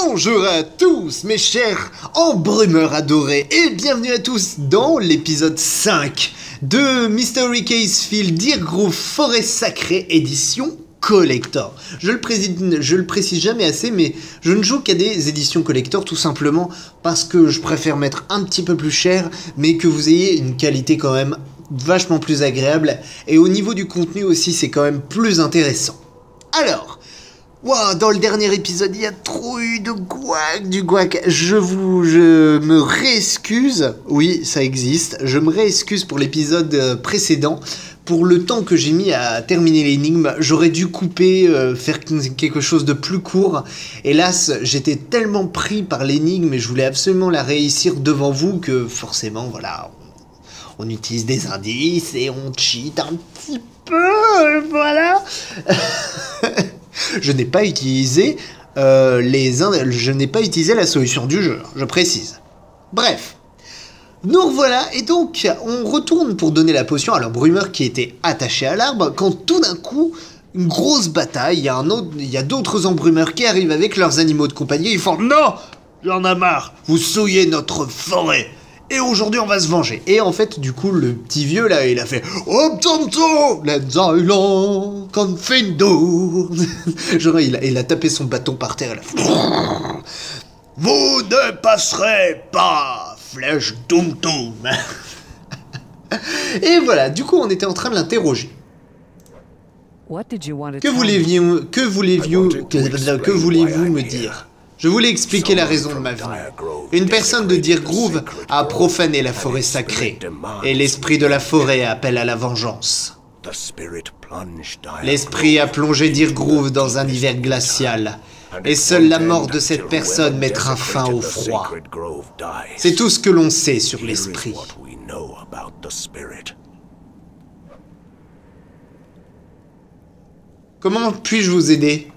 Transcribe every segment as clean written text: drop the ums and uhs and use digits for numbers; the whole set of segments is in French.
Bonjour à tous mes chers embrumeurs adorés et bienvenue à tous dans l'épisode 5 de Mystery Case Field Deer Grove Forêt Sacrée édition collector. Je le précise jamais assez, mais je ne joue qu'à des éditions collector tout simplement parce que je préfère mettre un petit peu plus cher mais que vous ayez une qualité quand même vachement plus agréable et au niveau du contenu aussi c'est quand même plus intéressant. Alors, wow, dans le dernier épisode, il y a trop eu de du guac. Je me réexcuse. Oui, ça existe. Je me réexcuse pour l'épisode précédent. Pour le temps que j'ai mis à terminer l'énigme, j'aurais dû couper, faire quelque chose de plus court. Hélas, j'étais tellement pris par l'énigme et je voulais absolument la réussir devant vous que forcément, voilà, on utilise des indices et on cheat un petit peu, voilà. Je n'ai pas utilisé je n'ai pas utilisé la solution du jeu, je précise. Bref, nous revoilà et donc on retourne pour donner la potion à l'embrumeur qui était attaché à l'arbre quand tout d'un coup, une grosse bataille, il y a d'autres embrumeurs qui arrivent avec leurs animaux de compagnie, ils font « Non, j'en ai marre, vous souillez notre forêt !» Et aujourd'hui on va se venger. Et en fait du coup le petit vieux là il a fait oh tonto let's island confindo. Genre il a tapé son bâton par terre. Vous ne passerez pas flèche toum toum. Et voilà, du coup on était en train de l'interroger. Que voulez-vous me dire? Je voulais expliquer la raison de ma venue. Une personne de Deer Grove a profané la forêt sacrée, et l'esprit de la forêt appelle à la vengeance. L'esprit a plongé Deer Grove dans un hiver glacial, et seule la mort de cette personne mettra fin au froid. C'est tout ce que l'on sait sur l'esprit. Comment puis-je vous aider?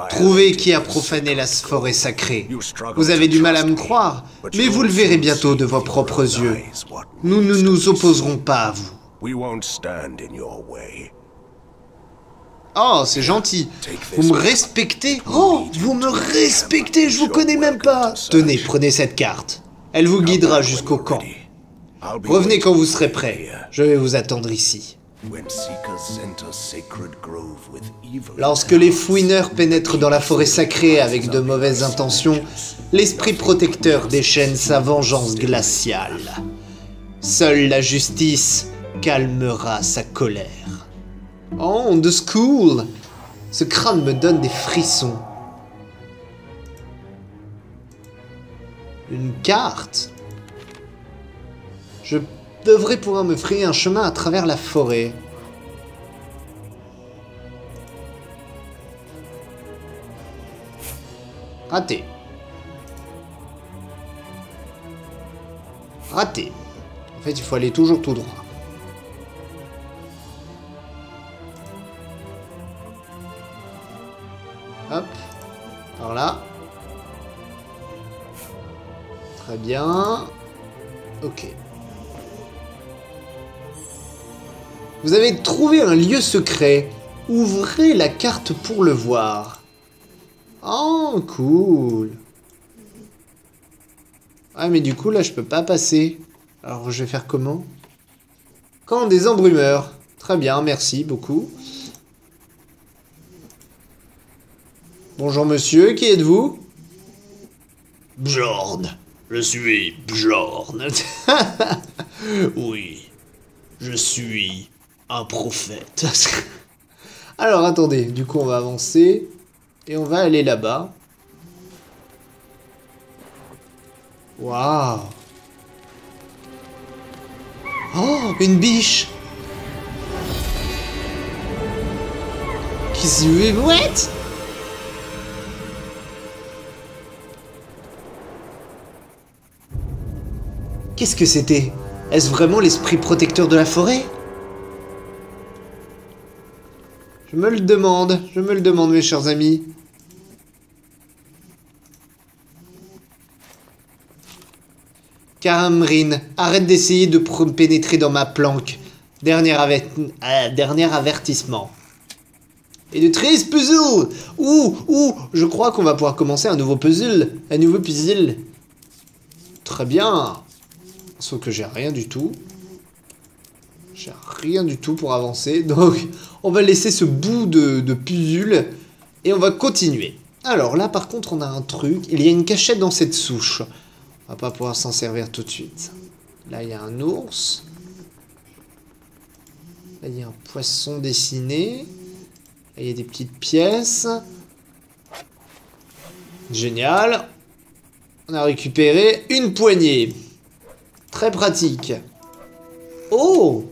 Trouvez qui a profané la forêt sacrée. Vous avez du mal à me croire, mais vous le verrez bientôt de vos propres yeux. Nous ne nous opposerons pas à vous. Oh, c'est gentil. Vous me respectez? Oh, vous me respectez, je vous connais même pas. Tenez, prenez cette carte. Elle vous guidera jusqu'au camp. Revenez quand vous serez prêts. Je vais vous attendre ici. Lorsque les fouineurs pénètrent dans la forêt sacrée avec de mauvaises intentions, l'esprit protecteur déchaîne sa vengeance glaciale. Seule la justice calmera sa colère. Oh, the school! Ce crâne me donne des frissons. Une carte? Je devrais pouvoir me frayer un chemin à travers la forêt. Raté. Raté. En fait, il faut aller toujours tout droit. Hop. Alors là. Très bien. Ok. Vous avez trouvé un lieu secret. Ouvrez la carte pour le voir. Oh, cool. Ah, mais du coup, là, je peux pas passer. Alors, je vais faire comment? Camp des embrumeurs. Très bien, merci beaucoup. Bonjour, monsieur. Qui êtes-vous? Bjorn. Je suis Bjorn. Oui. Je suis un prophète. Alors attendez, du coup on va avancer et on va aller là-bas. Waouh. Oh, une biche. Qu'est-ce que vous êtes? Qu'est-ce que c'était? Est-ce vraiment l'esprit protecteur de la forêt? Je me le demande mes chers amis. Caramrine, arrête d'essayer de pénétrer dans ma planque. Dernier avertissement. Et de 13 puzzles. Je crois qu'on va pouvoir commencer un nouveau puzzle. Très bien. Sauf que j'ai rien du tout. J'ai rien du tout pour avancer. Donc, on va laisser ce bout de puzzle. Et on va continuer. Alors là, par contre, on a un truc. Il y a une cachette dans cette souche. On va pas pouvoir s'en servir tout de suite. Là, il y a un ours. Là, il y a un poisson dessiné. Là, il y a des petites pièces. Génial. On a récupéré une poignée. Très pratique. Oh!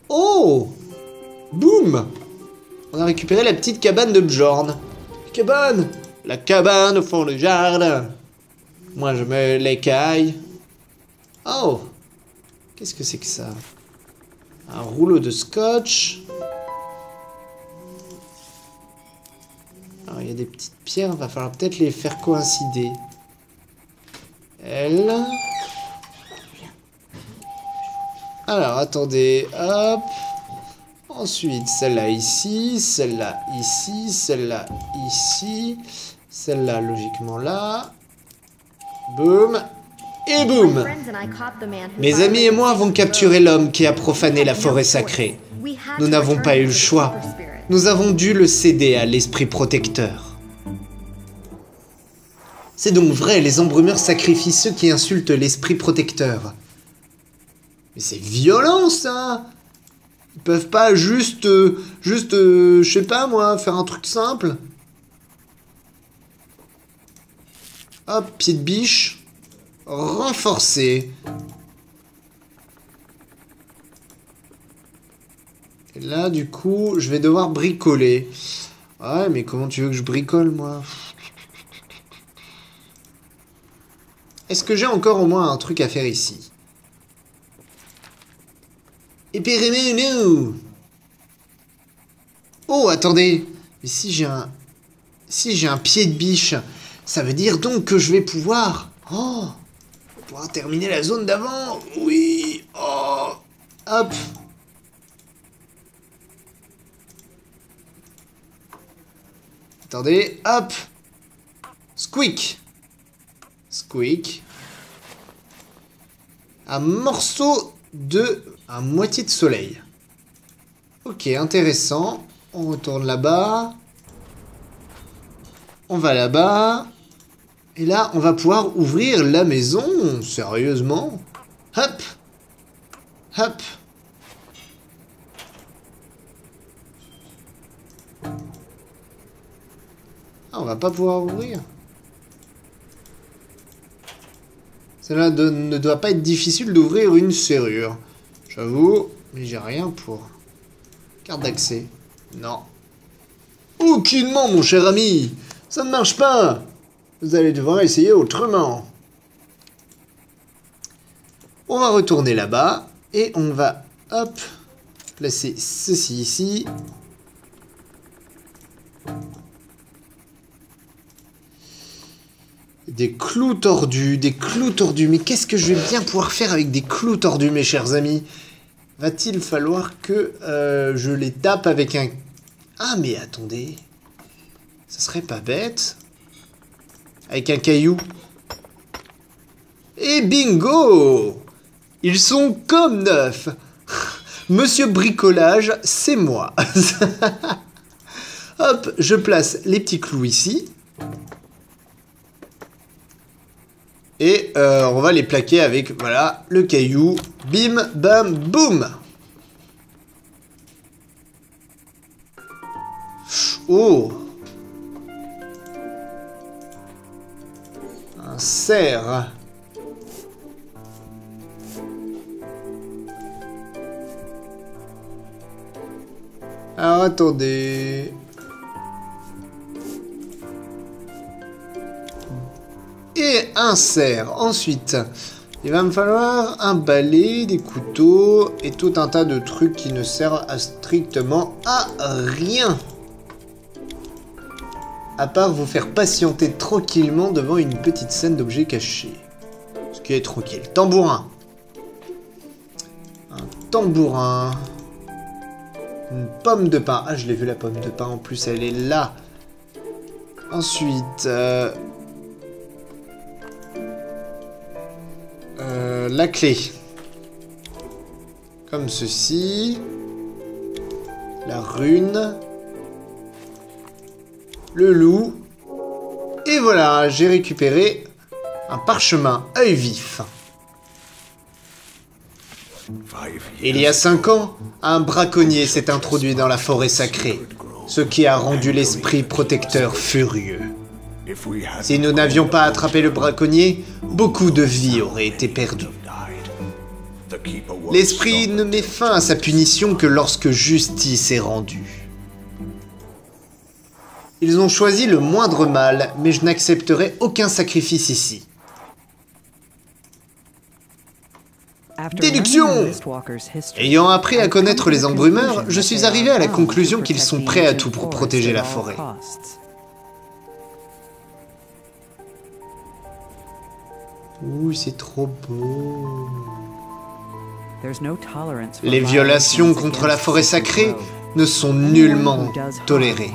Oh! Boum! On a récupéré la petite cabane de Bjorn. Cabane! La cabane au fond du jardin. Moi, je me l'écaille. Oh! Qu'est-ce que c'est que ça? Un rouleau de scotch. Alors, il y a des petites pierres. Va falloir peut-être les faire coïncider. Elle. Alors, attendez. Hop. Ensuite, celle-là ici. Celle-là ici. Celle-là ici. Celle-là, logiquement, là. Boum. Et boum! Mes amis et moi avons capturé l'homme qui a profané la forêt sacrée. Nous n'avons pas eu le choix. Nous avons dû le céder à l'esprit protecteur. C'est donc vrai, les embrumeurs sacrifient ceux qui insultent l'esprit protecteur. Mais c'est violent, ça! Ils peuvent pas juste, je sais pas moi, faire un truc simple. Hop, pied de biche. Renforcé. Et là, du coup, je vais devoir bricoler. Ouais, mais comment tu veux que je bricole, moi? Est-ce que j'ai encore au moins un truc à faire ici? Épérémé-nous! Oh, attendez! Mais si j'ai un... Si j'ai un pied de biche, ça veut dire donc que je vais pouvoir... Oh! Pouvoir terminer la zone d'avant. Oui. Oh. Hop. Attendez. Hop. Squeak. Squeak. Un morceau de... Un moitié de soleil. Ok, intéressant. On retourne là-bas. On va là-bas. Et là, on va pouvoir ouvrir la maison, sérieusement. Hop. Hop. Ah, on va pas pouvoir ouvrir. Cela ne doit pas être difficile d'ouvrir une serrure. J'avoue, mais j'ai rien pour... Carte d'accès. Non. Aucunement, mon cher ami. Ça ne marche pas. Vous allez devoir essayer autrement. On va retourner là-bas. Et on va, hop, placer ceci ici. Des clous tordus, des clous tordus. Mais qu'est-ce que je vais bien pouvoir faire avec des clous tordus, mes chers amis? Va-t-il falloir que je les tape avec un... Ah, mais attendez. Ça serait pas bête. Avec un caillou. Et bingo! Ils sont comme neufs. Monsieur Bricolage, c'est moi. Hop, je place les petits clous ici. Et on va les plaquer avec, voilà, le caillou. Bim, bam, boum. Oh! Un cerf. Alors, attendez... Et un cerf. Ensuite, il va me falloir un balai, des couteaux et tout un tas de trucs qui ne servent strictement à rien. À part vous faire patienter tranquillement devant une petite scène d'objets cachés. Ce qui est tranquille. Tambourin. Un tambourin. Une pomme de pin. Ah, je l'ai vu la pomme de pin. En plus, elle est là. Ensuite... la clé. Comme ceci. La rune. Le loup. Et voilà, j'ai récupéré un parchemin œil vif. Il y a 5 ans, un braconnier s'est introduit dans la forêt sacrée, ce qui a rendu l'esprit protecteur furieux. Si nous n'avions pas attrapé le braconnier, beaucoup de vies auraient été perdues. L'esprit ne met fin à sa punition que lorsque justice est rendue. Ils ont choisi le moindre mal, mais je n'accepterai aucun sacrifice ici. Déduction! Ayant appris à connaître les embrumeurs, je suis arrivé à la conclusion qu'ils sont prêts à tout pour protéger la forêt. Ouh, c'est trop beau. Les violations contre la forêt sacrée ne sont nullement tolérées.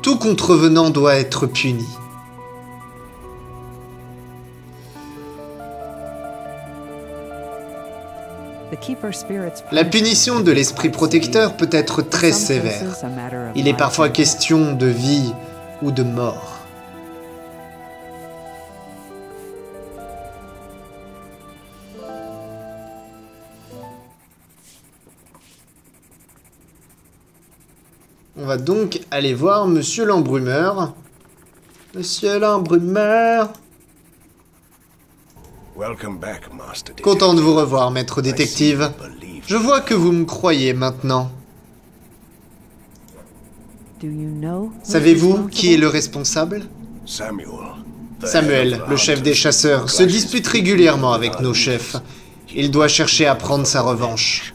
Tout contrevenant doit être puni. La punition de l'esprit protecteur peut être très sévère. Il est parfois question de vie ou de mort. On va donc aller voir Monsieur l'Embrumeur. Monsieur l'Embrumeur. Content de vous revoir, maître détective. Je vois que vous me croyez maintenant. Savez-vous qui est le responsable? Samuel, le chef des chasseurs, se dispute régulièrement avec nos chefs. Il doit chercher à prendre sa revanche.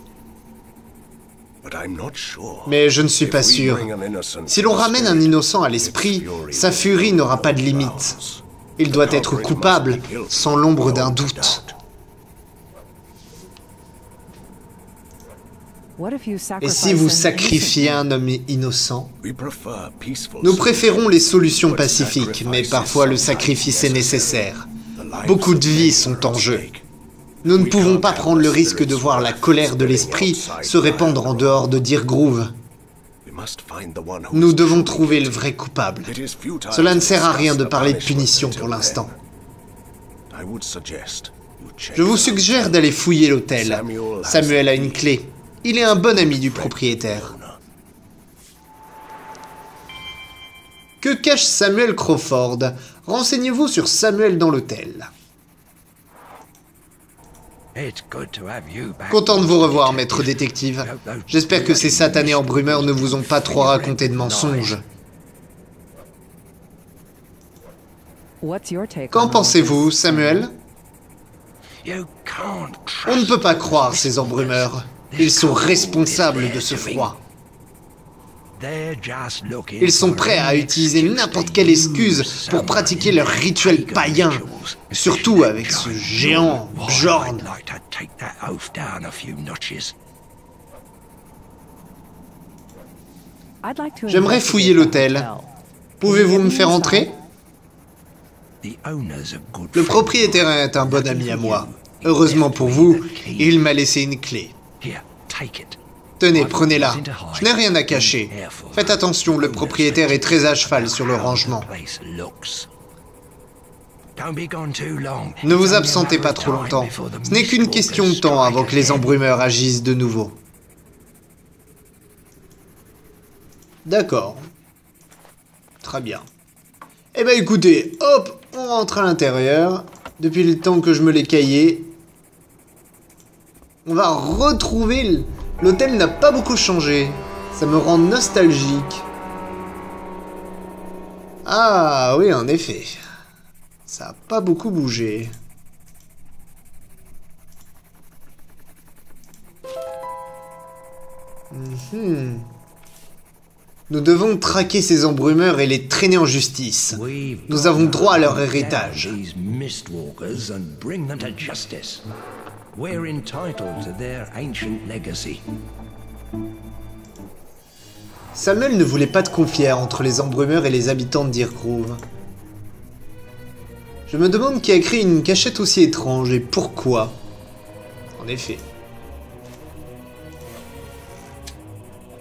Mais je ne suis pas sûr. Si l'on ramène un innocent à l'esprit, sa furie n'aura pas de limite. Il doit être coupable, sans l'ombre d'un doute. Et si vous sacrifiez un homme innocent? Nous préférons les solutions pacifiques, mais parfois le sacrifice est nécessaire. Beaucoup de vies sont en jeu. Nous ne pouvons pas prendre le risque de voir la colère de l'esprit se répandre en dehors de Deer Grove. Nous devons trouver le vrai coupable. Cela ne sert à rien de parler de punition pour l'instant. Je vous suggère d'aller fouiller l'hôtel. Samuel a une clé. Il est un bon ami du propriétaire. Que cache Samuel Crawford? Renseignez-vous sur Samuel dans l'hôtel. Content de vous revoir, maître détective. J'espère que ces satanés embrumeurs ne vous ont pas trop raconté de mensonges. Qu'en pensez-vous, Samuel? On ne peut pas croire ces embrumeurs. Ils sont responsables de ce froid. Ils sont prêts à utiliser n'importe quelle excuse pour pratiquer leur rituel païen, surtout avec ce géant Bjorn. J'aimerais fouiller l'hôtel. Pouvez-vous me faire entrer? Le propriétaire est un bon ami à moi. Heureusement pour vous, il m'a laissé une clé. Tenez, prenez-la. Je n'ai rien à cacher. Faites attention, le propriétaire est très à cheval sur le rangement. Ne vous absentez pas trop longtemps. Ce n'est qu'une question de temps avant que les embrumeurs agissent de nouveau. D'accord. Très bien. Eh ben écoutez, hop, on rentre à l'intérieur. Depuis le temps que je me l'ai caillé. On va retrouver... L'hôtel n'a pas beaucoup changé. Ça me rend nostalgique. Ah oui, en effet. Ça n'a pas beaucoup bougé. Nous devons traquer ces embrumeurs et les traîner en justice. Nous avons droit à leur héritage. Samuel ne voulait pas de conflit entre les embrumeurs et les habitants de Deer Grove. Je me demande qui a créé une cachette aussi étrange et pourquoi. En effet.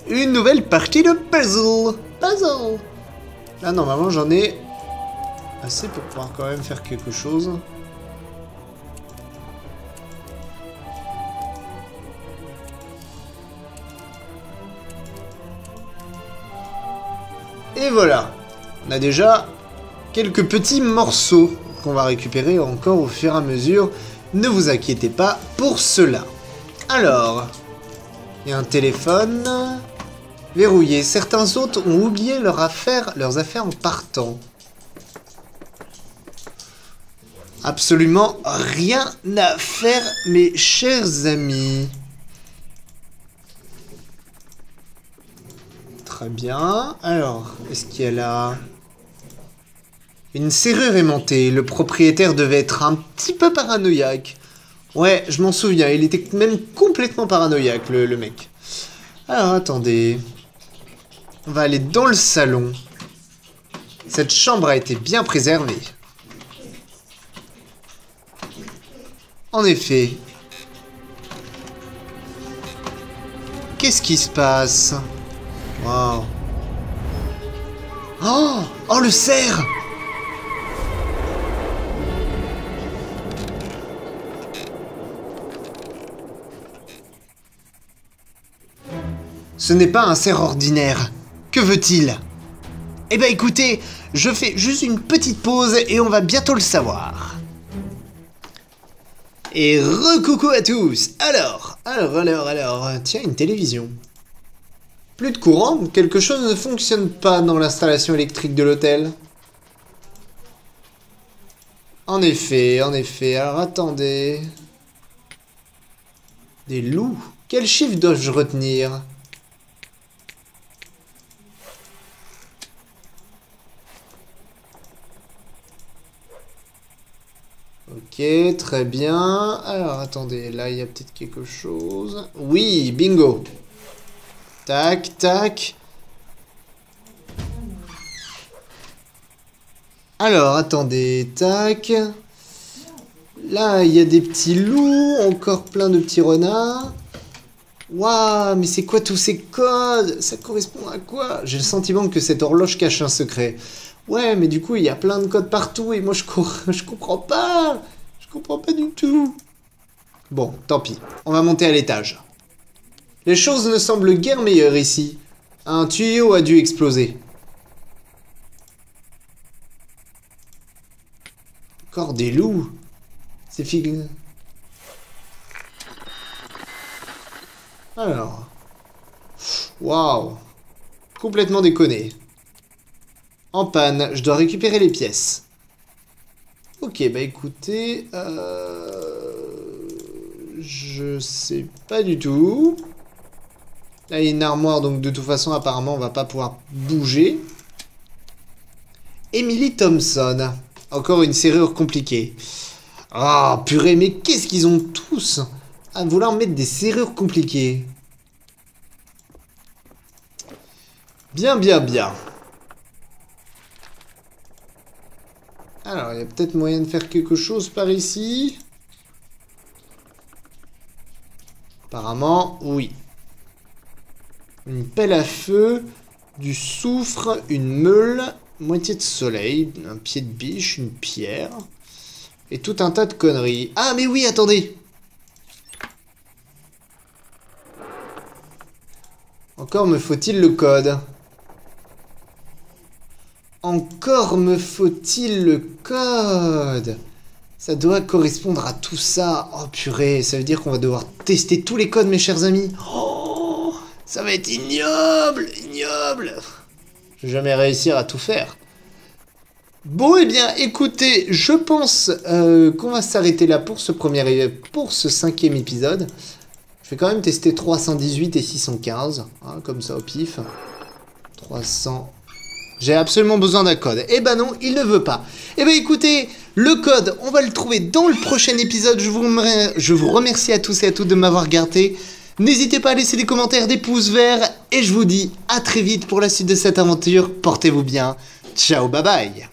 Une nouvelle partie de puzzle. Puzzle. Là, normalement, j'en ai assez pour pouvoir quand même faire quelque chose. Et voilà. On a déjà quelques petits morceaux qu'on va récupérer encore au fur et à mesure. Ne vous inquiétez pas pour cela. Alors, il y a un téléphone verrouillé. Certains autres ont oublié leurs affaires en partant. Absolument rien à faire, mes chers amis. Très bien. Alors, est-ce qu'il y a là... Une serrure aimantée. Le propriétaire devait être un petit peu paranoïaque. Ouais, je m'en souviens. Il était même complètement paranoïaque, le mec. Alors, attendez. On va aller dans le salon. Cette chambre a été bien préservée. En effet. Qu'est-ce qui se passe? Wow. Oh, le cerf! Ce n'est pas un cerf ordinaire. Que veut-il? Eh ben écoutez, je fais juste une petite pause et on va bientôt le savoir. Et recoucou à tous. Alors, tiens, une télévision. Plus de courant, quelque chose ne fonctionne pas dans l'installation électrique de l'hôtel. En effet, alors attendez. Des loups? Quel chiffre dois-je retenir? Ok, très bien. Alors, attendez, là, il y a peut-être quelque chose. Oui, bingo. Tac, tac. Alors, attendez, tac. Là, il y a des petits loups, encore plein de petits renards. Waouh, mais c'est quoi tous ces codes? Ça correspond à quoi? J'ai le sentiment que cette horloge cache un secret. Ouais, mais du coup, il y a plein de codes partout et moi, je comprends pas. Je comprends pas du tout. Bon, tant pis. On va monter à l'étage. Les choses ne semblent guère meilleures ici. Un tuyau a dû exploser. Encore des loups. C'est fini. Alors. Waouh. Complètement déconné. En panne, je dois récupérer les pièces. Ok, bah écoutez... je sais pas du tout. Là, il y a une armoire, donc de toute façon, apparemment, on va pas pouvoir bouger. Emily Thompson. Encore une serrure compliquée. Ah, purée, mais qu'est-ce qu'ils ont tous à vouloir mettre des serrures compliquées? Bien, bien, bien. Alors, il y a peut-être moyen de faire quelque chose par ici. Apparemment, oui. Une pelle à feu, du soufre, une meule, moitié de soleil, un pied de biche, une pierre, et tout un tas de conneries. Ah, mais oui, attendez! Encore me faut-il le code. Encore me faut-il le code. Ça doit correspondre à tout ça. Oh purée, ça veut dire qu'on va devoir tester tous les codes, mes chers amis. Oh, ça va être ignoble, ignoble. Je vais jamais réussir à tout faire. Bon, eh bien, écoutez, je pense qu'on va s'arrêter là pour ce cinquième épisode. Je vais quand même tester 318 et 615, hein, comme ça au pif. 300... J'ai absolument besoin d'un code. Eh ben non, il ne veut pas. Eh ben écoutez, le code, on va le trouver dans le prochain épisode. Je vous remercie à tous et à toutes de m'avoir regardé. N'hésitez pas à laisser des commentaires, des pouces verts, et je vous dis à très vite pour la suite de cette aventure. Portez-vous bien. Ciao, bye bye.